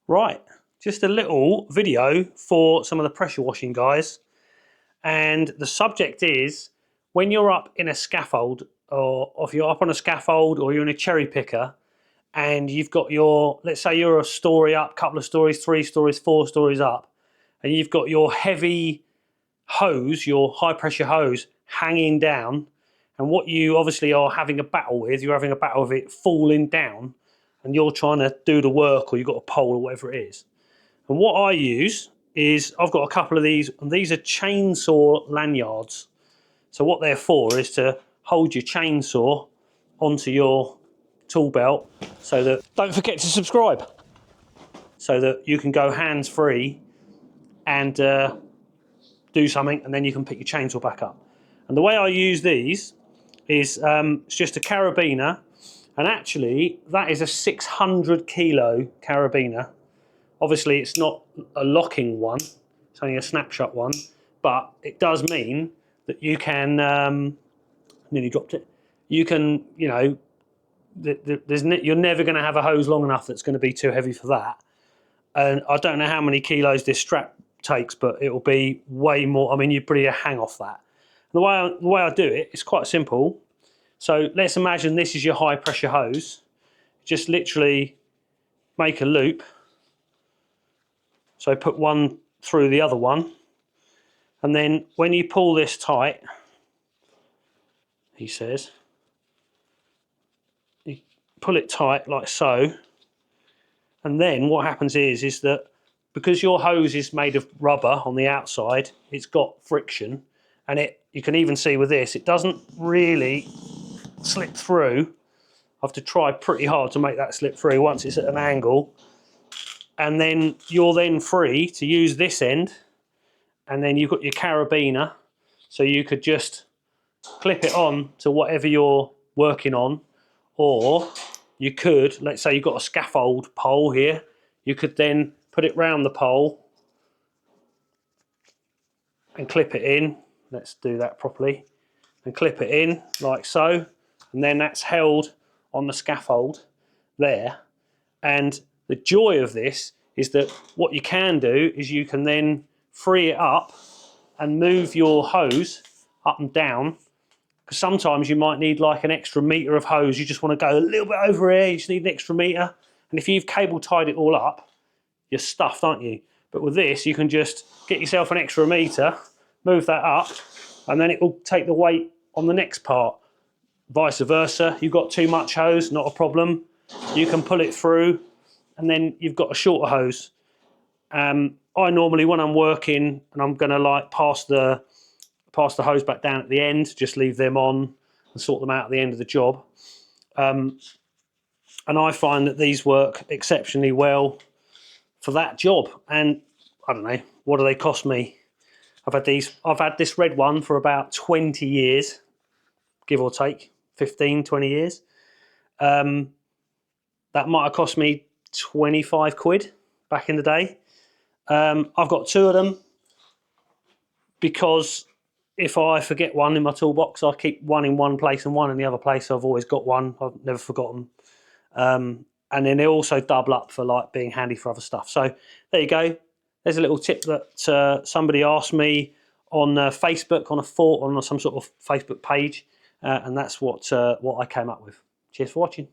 Right, just a little video for some of the pressure washing guys. And the subject is, when you're up in a scaffold, or if you're up on a scaffold or you're in a cherry picker, and you've got your, let's say you're a story up, couple of stories, 3 stories, 4 stories up, and you've got your heavy hose, your high pressure hose hanging down, and what you obviously are having a battle with, you're having a battle with it falling down, and you're trying to do the work, or you've got a pole or whatever it is. And what I use is, I've got a couple of these, and these are chainsaw lanyards. So what they're for is to hold your chainsaw onto your tool belt, so that, don't forget to subscribe, so that you can go hands-free and do something, and then you can pick your chainsaw back up. And the way I use these is, it's just a carabiner, and actually that is a 600 kilo carabiner. Obviously it's not a locking one, it's only a snapshot one, but it does mean that you can, nearly dropped it, you can, you know, you're never going to have a hose long enough that's going to be too heavy for that. And I don't know how many kilos this strap takes, but it will be way more. I mean, you'd probably hang off that. The way I do it is quite simple. So let's imagine this is your high pressure hose. Just literally make a loop. So put one through the other one. And then when you pull this tight, he says, you pull it tight like so. And then what happens is that because your hose is made of rubber on the outside, it's got friction, and you can even see with this, it doesn't really slip through. I have to try pretty hard to make that slip through once it's at an angle. And then you're then free to use this end, and then you've got your carabiner, so you could just clip it on to whatever you're working on, or you could, let's say you've got a scaffold pole here, you could then put it round the pole and clip it in. Let's do that properly. And clip it in like so, and then that's held on the scaffold there. And the joy of this is that what you can do is you can then free it up and move your hose up and down, because sometimes you might need like an extra metre of hose. You just want to go a little bit over here, you just need an extra metre. And if you've cable tied it all up, you're stuffed, aren't you? But with this, you can just get yourself an extra metre, move that up, and then it will take the weight on the next part. Vice versa, you've got too much hose, not a problem. You can pull it through, and then you've got a shorter hose. I normally, when I'm working and I'm going to like pass the hose back down at the end, just leave them on and sort them out at the end of the job. And I find that these work exceptionally well for that job. And I don't know, what do they cost me? I've had this red one for about 20 years, give or take, 15, 20 years. That might have cost me 25 quid back in the day. I've got 2 of them, because if I forget one in my toolbox, I keep one in one place and one in the other place. I've always got one, I've never forgotten. And then they also double up for like being handy for other stuff. So there you go. There's a little tip that somebody asked me on Facebook, on some sort of Facebook page, and that's what I came up with. Cheers for watching.